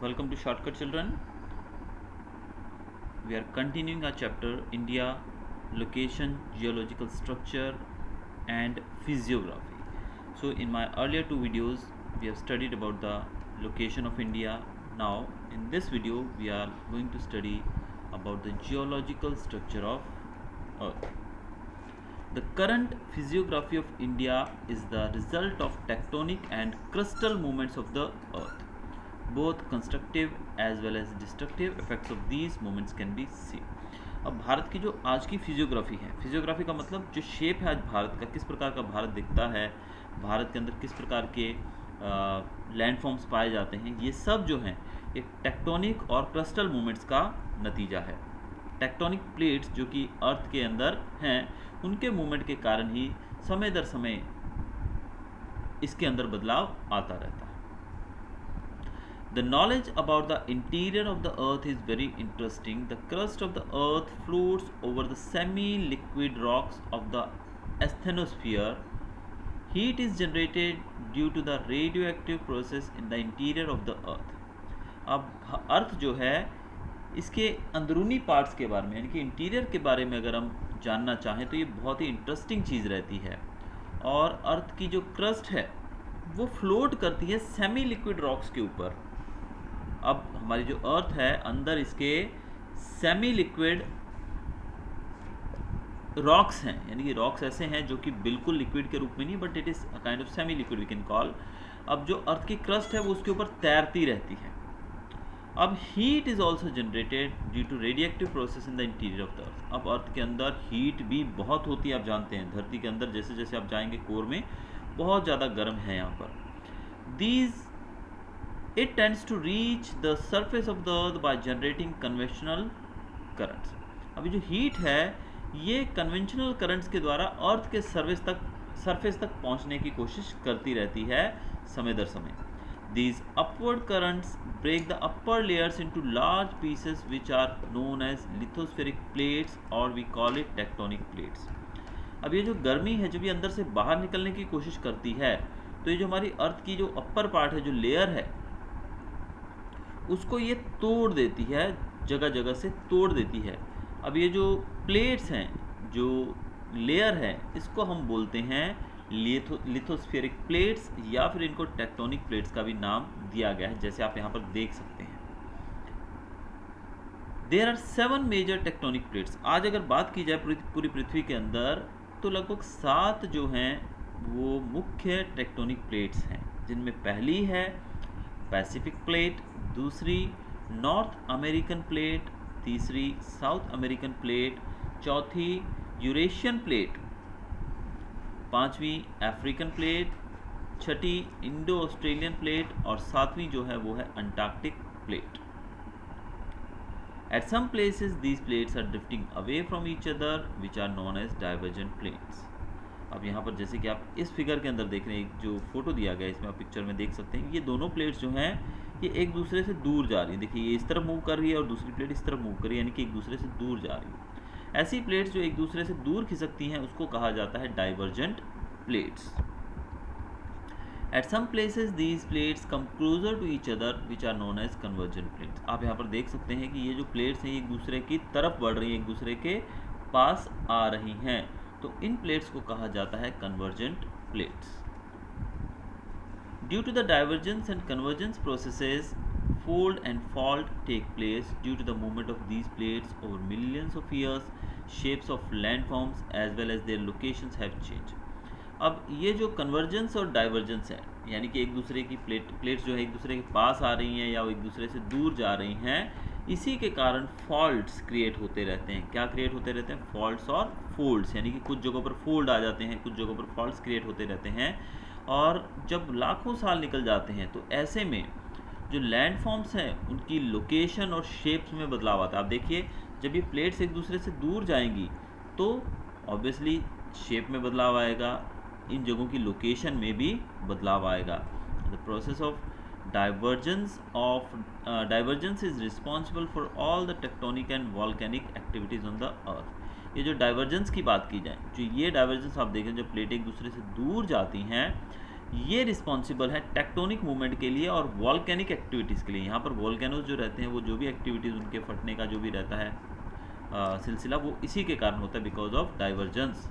Welcome to Shortcut Children. We are continuing our chapter India, Location, Geological Structure and Physiography. So in my earlier two videos we have studied about the location of India. Now in this video we are going to study about the geological structure of Earth. The current physiography of India is the result of tectonic and crustal movements of the Earth. Both constructive as well as destructive effects of these movements can be seen. अब भारत की जो आज की physiography है, physiography का मतलब जो shape है आज भारत का, किस प्रकार का भारत दिखता है, भारत के अंदर किस प्रकार के लैंडफॉर्म्स पाए जाते हैं, ये सब जो हैं एक टेक्टोनिक और क्रस्टल मूवमेंट्स का नतीजा है। टेक्टोनिक प्लेट्स जो कि अर्थ के अंदर हैं, उनके मूवमेंट के कारण ही समय दर समय इसके अंदर बदलाव आता रहता है। The knowledge about the interior of the earth is very interesting. The crust of the earth floats over the semi-liquid rocks of the asthenosphere. Heat is generated due to the radioactive process in the interior of the earth. अब अर्थ जो है इसके अंदरूनी parts के बारे में यानी कि इंटीरियर के बारे में अगर हम जानना चाहें तो ये बहुत ही इंटरेस्टिंग चीज़ रहती है। और अर्थ की जो क्रस्ट है वो फ्लोट करती है सेमी लिक्विड रॉक्स के ऊपर। अब हमारी जो अर्थ है अंदर इसके सेमी लिक्विड रॉक्स हैं, यानी कि रॉक्स ऐसे हैं जो कि बिल्कुल लिक्विड के रूप में नहीं, but it is a kind of semi liquid we can call. अब जो अर्थ की क्रस्ट है वो उसके ऊपर तैरती रहती है। अब heat is also generated due to radioactive process in the interior of the earth. अब अर्थ के अंदर हीट भी बहुत होती है, आप जानते हैं धरती के अंदर जैसे जैसे आप जाएंगे कोर में बहुत ज़्यादा गर्म है यहाँ पर। These it tends to reach the surface of the earth by generating conventional currents. अभी जो हीट है ये कन्वेंशनल करंट्स के द्वारा अर्थ के सरफेस तक पहुंचने की कोशिश करती रहती है समय दर समय। These upward currents break the upper layers into large pieces which are known as lithospheric plates or we call it tectonic plates. अब ये जो गर्मी है जब ये अंदर से बाहर निकलने की कोशिश करती है तो ये जो हमारी अर्थ की जो अपर पार्ट है, जो लेयर है, उसको ये तोड़ देती है, जगह जगह से तोड़ देती है। अब ये जो प्लेट्स हैं, जो लेयर है, इसको हम बोलते हैं लिथोस्फेरिक प्लेट्स या फिर इनको टेक्टोनिक प्लेट्स का भी नाम दिया गया है, जैसे आप यहाँ पर देख सकते हैं। There are 7 major tectonic plates. आज अगर बात की जाए पूरी पृथ्वी के अंदर तो लगभग 7 जो हैं वो मुख्य टेक्टोनिक प्लेट्स हैं, जिनमें पहली है पैसिफिक प्लेट, दूसरी नॉर्थ अमेरिकन प्लेट, तीसरी साउथ अमेरिकन प्लेट, चौथी यूरेशियन प्लेट, पांचवी अफ्रीकन प्लेट, छठी इंडो ऑस्ट्रेलियन प्लेट और सातवीं जो है वो है Antarctic plate. At some places these plates are drifting away from each other which are known as divergent plates. अब यहाँ पर जैसे कि आप इस फिगर के अंदर देख रहे हैं, जो फोटो दिया गया है इसमें आप पिक्चर में देख सकते हैं, ये दोनों प्लेट्स जो हैं ये एक दूसरे से दूर जा रही है। देखिए ये इस तरफ मूव कर रही है और दूसरी प्लेट इस तरफ मूव कर रही है, यानी कि एक दूसरे से दूर जा रही है। ऐसी प्लेट्स जो एक दूसरे से दूर खिसकती हैं उसको कहा जाता है divergent plates. At some places these plates come closer to each other which are known as convergent plates. आप यहाँ पर देख सकते हैं कि ये जो प्लेट्स हैं एक दूसरे की तरफ बढ़ रही हैं, एक दूसरे के पास आ रही हैं, तो इन प्लेट्स को कहा जाता है convergent plates. Due to the divergence and convergence processes, fold and fault take place due to the movement of these plates over millions of years. Shapes of landforms as well as their locations have changed. अब ये जो convergence और divergence है, यानी कि एक दूसरे की प्लेट्स जो है एक दूसरे के पास आ रही हैं या एक दूसरे से दूर जा रही हैं, इसी के कारण फॉल्ट्स क्रिएट होते रहते हैं। क्या क्रिएट होते रहते हैं? फॉल्ट्स और फोल्ड्स, यानी कि कुछ जगहों पर फोल्ड आ जाते हैं, कुछ जगहों पर फॉल्ट्स क्रिएट होते रहते हैं। और जब लाखों साल निकल जाते हैं तो ऐसे में जो लैंडफॉर्म्स हैं उनकी लोकेशन और शेप्स में बदलाव आता है। आप देखिए जब ये प्लेट्स एक दूसरे से दूर जाएंगी तो ऑब्वियसली शेप में बदलाव आएगा, इन जगहों की लोकेशन में भी बदलाव आएगा। The process of divergence is responsible for all the tectonic and volcanic activities on the earth. ये जो डाइवर्जेंस की बात की जाए, जो ये डाइवर्जेंस आप देखें जब प्लेट एक दूसरे से दूर जाती हैं, ये रिस्पॉन्सिबल है टेक्टोनिक मूवमेंट के लिए और वॉल्केनिक एक्टिविटीज़ के लिए। यहाँ पर वॉल्केनोज जो रहते हैं वो जो भी एक्टिविटीज़ उनके फटने का जो भी रहता है सिलसिला, वो इसी के कारण होता है, because of divergence.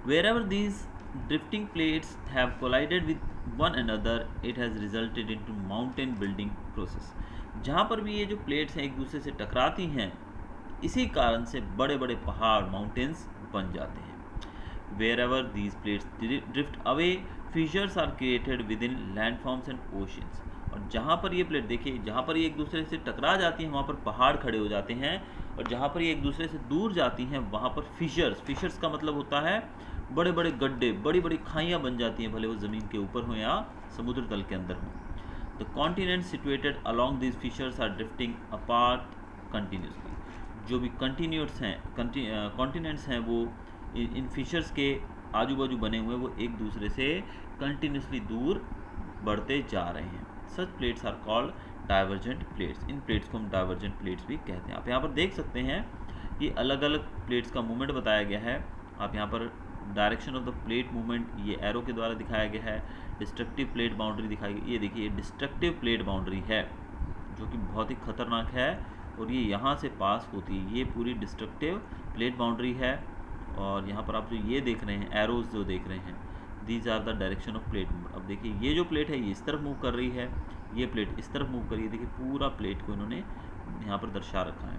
Wherever these drifting plates have collided with one another, it has resulted into mountain building process. जहाँ पर भी ये जो प्लेट्स हैं एक दूसरे से टकराती हैं, इसी कारण से बड़े बड़े पहाड़ माउंटेन्स बन जाते हैं। Wherever these plates drift away, fissures are created within landforms and oceans. और जहाँ पर ये प्लेट देखिए, जहाँ पर ये एक दूसरे से टकरा जाती हैं वहाँ पर पहाड़ खड़े हो जाते हैं, और जहाँ पर ये एक दूसरे से दूर जाती हैं वहाँ पर फिशर्स का मतलब होता है बड़े बड़े गड्ढे, बड़ी बड़ी खाइयाँ बन जाती हैं, भले वो ज़मीन के ऊपर हों या समुद्र तल के अंदर हों। The continent situated along these fissures are drifting apart continuously. जो भी कॉन्टिनेंट्स हैं वो इन फिशर्स के आजू बाजू बने हुए वो एक दूसरे से कंटिन्यूसली दूर बढ़ते जा रहे हैं। Such plates are called divergent plates. इन प्लेट्स को हम डाइवर्जेंट प्लेट्स भी कहते हैं। आप यहाँ पर देख सकते हैं ये अलग अलग प्लेट्स का मूवमेंट बताया गया है। आप यहाँ पर direction of the plate movement ये एरो के द्वारा दिखाया गया है। डिस्ट्रक्टिव प्लेट बाउंड्री दिखाई गई, ये देखिए डिस्ट्रक्टिव प्लेट बाउंड्री है जो कि बहुत ही खतरनाक है और ये यहाँ से पास होती है। ये पूरी डिस्ट्रक्टिव प्लेट बाउंड्री है। और यहाँ पर आप जो ये देख रहे हैं एरोज जो देख रहे हैं, these are the direction of plate. अब देखिए ये जो प्लेट है ये इस तरफ मूव कर रही है, ये प्लेट इस तरफ मूव कर रही है। देखिए पूरा प्लेट को इन्होंने यहाँ पर दर्शा रखा है।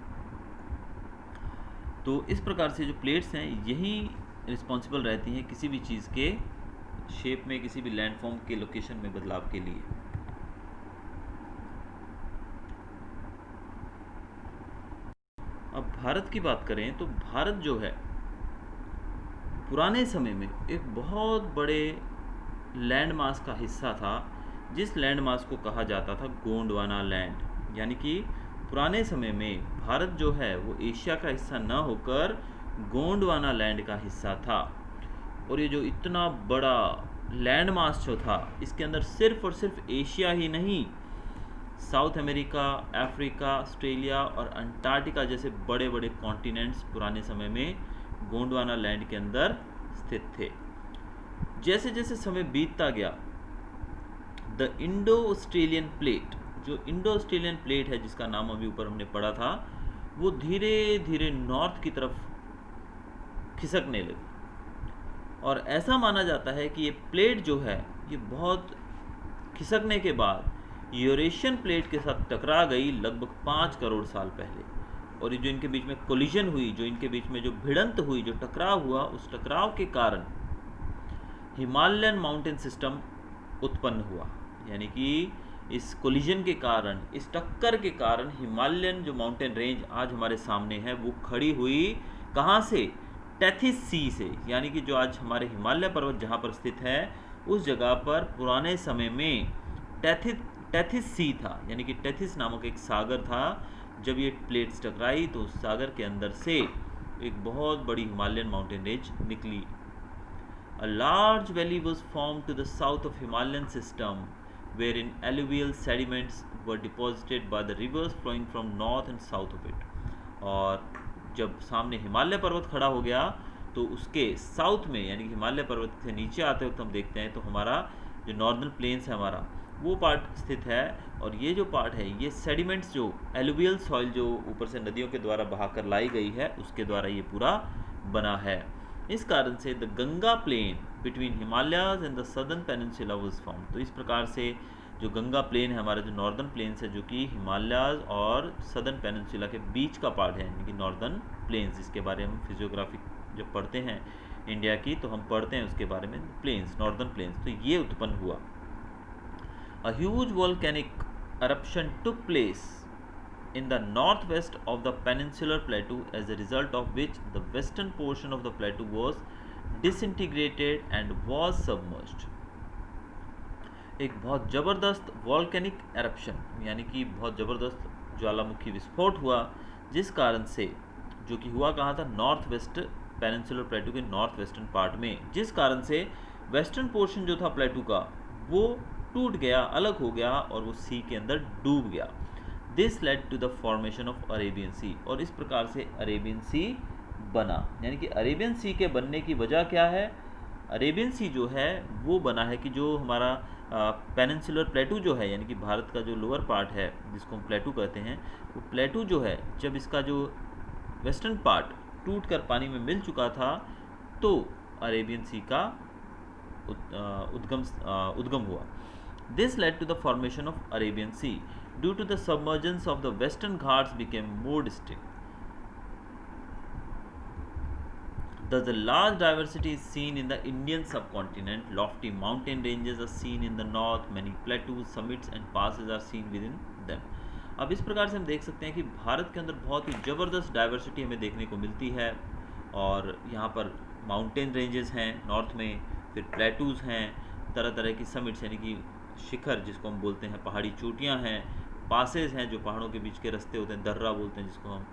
तो इस प्रकार से जो प्लेट्स हैं यही रिस्पॉन्सिबल रहती हैं किसी भी चीज़ के शेप में, किसी भी लैंडफॉर्म के लोकेशन में बदलाव के लिए। अब भारत की बात करें तो भारत जो है पुराने समय में एक बहुत बड़े लैंड मास का हिस्सा था, जिस लैंड मास को कहा जाता था गोंडवाना लैंड। यानी कि पुराने समय में भारत जो है वो एशिया का हिस्सा न होकर गोंडवाना लैंड का हिस्सा था। और ये जो इतना बड़ा लैंड मास जो था, इसके अंदर सिर्फ और सिर्फ एशिया ही नहीं, साउथ अमेरिका, अफ्रीका, ऑस्ट्रेलिया और अंटार्कटिका जैसे बड़े बड़े कॉन्टिनेंट्स पुराने समय में गोंडवाना लैंड के अंदर स्थित थे। जैसे जैसे समय बीतता गया, द इंडो ऑस्ट्रेलियन प्लेट, जो इंडो ऑस्ट्रेलियन प्लेट है जिसका नाम अभी ऊपर हमने पढ़ा था, वो धीरे धीरे नॉर्थ की तरफ खिसकने लगी। और ऐसा माना जाता है कि ये प्लेट जो है ये बहुत खिसकने के बाद यूरेशियन प्लेट के साथ टकरा गई लगभग 5 करोड़ साल पहले। और ये जो इनके बीच में कोलिजन हुई, जो इनके बीच में जो भिड़ंत हुई, जो टकराव हुआ, उस टकराव के कारण हिमालयन माउंटेन सिस्टम उत्पन्न हुआ। यानी कि इस कोलिजन के कारण, इस टक्कर के कारण हिमालयन जो माउंटेन रेंज आज हमारे सामने है वो खड़ी हुई। कहाँ से? टेथिस सी से। यानी कि जो आज हमारे हिमालय पर्वत जहाँ पर स्थित है उस जगह पर पुराने समय में टेथिस सी था। यानी कि टेथिस नामक एक सागर था। जब ये प्लेट्स टकराई तो उस सागर के अंदर से एक बहुत बड़ी हिमालयन माउंटेन रेंज निकली। A large valley was formed to the south of Himalayan system, wherein alluvial sediments were deposited by the rivers flowing from north and south of it. और जब सामने हिमालय पर्वत खड़ा हो गया तो उसके साउथ में, यानी कि हिमालय पर्वत से नीचे आते वक्त हम देखते हैं तो हमारा जो नॉर्दर्न प्लेन्स है हमारा वो पार्ट स्थित है। और ये जो पार्ट है ये सेडिमेंट्स, जो एलुवियल सॉइल जो ऊपर से नदियों के द्वारा बहाकर लाई गई है उसके द्वारा ये पूरा बना है। इस कारण से the Ganga plain between Himalayas and the southern peninsula was formed. तो इस प्रकार से जो गंगा प्लेन है हमारा, जो नॉर्दर्न प्लेन्स है, जो कि हिमालयाज और सदर्न पेनिनसुला के बीच का पार्ट है, यानी कि नॉर्दर्न प्लेन्स, जिसके बारे में हम फिजियोग्राफी जब पढ़ते हैं इंडिया की तो हम पढ़ते हैं उसके बारे में प्लेन्स, नॉर्दर्न प्लेन्स। तो ये उत्पन्न हुआ। A huge volcanic eruption took place in the northwest of the peninsular plateau, as a result of which the western portion of the plateau was disintegrated and was submerged. एक बहुत ज़बरदस्त volcanic eruption, यानी कि बहुत ज़बरदस्त ज्वालामुखी विस्फोट हुआ, जिस कारण से, जो कि हुआ कहाँ था? नॉर्थ वेस्ट पेनिनसुलर प्लेटू के नॉर्थ वेस्टर्न पार्ट में, जिस कारण से वेस्टर्न पोर्शन जो था प्लेटू का वो टूट गया, अलग हो गया और वो सी के अंदर डूब गया। This led to the formation of Arabian sea. और इस प्रकार से अरेबियन सी बना। यानी कि अरेबियन सी के बनने की वजह क्या है? अरेबियन सी जो है वो बना है कि जो हमारा पेनिनसुलर प्लेटू जो है, यानी कि भारत का जो लोअर पार्ट है जिसको हम प्लेटू कहते हैं, वो प्लेटू जो है जब इसका जो वेस्टर्न पार्ट टूट कर पानी में मिल चुका था तो अरेबियन सी का उद्गम हुआ. This led to the formation of Arabian Sea. Due to the submergence of the Western Ghats became more distinct. Thus, a large diversity is seen in the Indian subcontinent. Lofty mountain ranges are seen in the north. Many plateaus, summits, and passes are seen within them. अब इस प्रकार से हम देख सकते हैं कि भारत के अंदर बहुत ही ज़बरदस्त डाइवर्सिटी हमें देखने को मिलती है. और यहाँ पर माउंटेन रेंजेस हैं नॉर्थ में, फिर प्लेटूज़ हैं, तरह तरह की समिट्स यानी कि शिखर जिसको हम बोलते हैं, पहाड़ी चोटियाँ हैं, पासेज हैं जो पहाड़ों के बीच के रास्ते होते हैं, दर्रा बोलते हैं जिसको हम.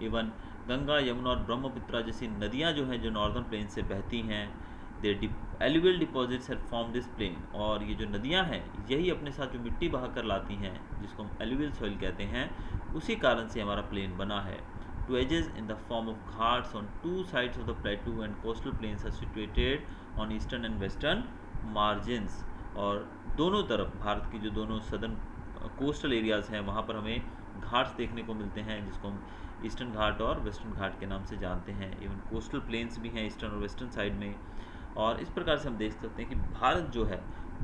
इवन गंगा, यमुना और ब्रह्मपुत्रा जैसी नदियाँ जो हैं जो नॉर्दर्न प्लेन से बहती हैं, they alluvial deposits have form this plain. और ये जो नदियाँ हैं यही अपने साथ जो मिट्टी बहा कर लाती हैं जिसको हम एलुवियल सॉइल कहते हैं, उसी कारण से हमारा प्लेन बना है. Two edges in the form of ghats on two sides of the plateau and coastal plains are situated on eastern and western margins. और दोनों तरफ भारत की जो दोनों सदर्न कोस्टल एरियाज़ हैं वहाँ पर हमें घाट्स देखने को मिलते हैं जिसको हम ईस्टर्न घाट और वेस्टर्न घाट के नाम से जानते हैं. इवन कोस्टल प्लेन्स भी हैं ईस्टर्न और वेस्टर्न साइड में. और इस प्रकार से हम देख सकते हैं कि भारत जो है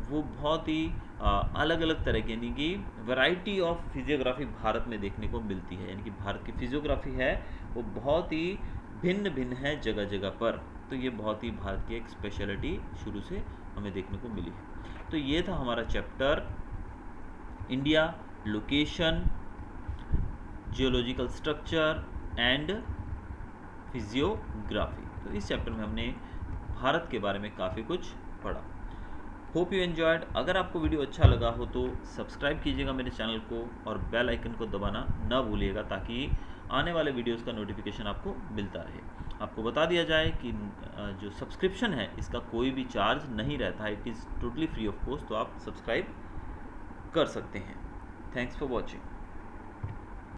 वो बहुत ही अलग अलग तरह की यानी कि वैरायटी ऑफ फिजियोग्राफी भारत में देखने को मिलती है. यानी कि भारत की फिजियोग्राफी है वो बहुत ही भिन्न भिन्न है जगह जगह पर. तो ये बहुत ही भारत की एक स्पेशलिटी शुरू से हमें देखने को मिली है. तो ये था हमारा chapter India, location, geological structure and physiography. तो इस चैप्टर में हमने भारत के बारे में काफ़ी कुछ पढ़ा. Hope you enjoyed. अगर आपको वीडियो अच्छा लगा हो तो सब्सक्राइब कीजिएगा मेरे चैनल को और बेल आइकन को दबाना ना भूलिएगा ताकि आने वाले वीडियोस का नोटिफिकेशन आपको मिलता रहे. आपको बता दिया जाए कि जो सब्सक्रिप्शन है इसका कोई भी चार्ज नहीं रहता है. It is totally free of cost. तो आप सब्सक्राइब कर सकते हैं. Thanks for watching.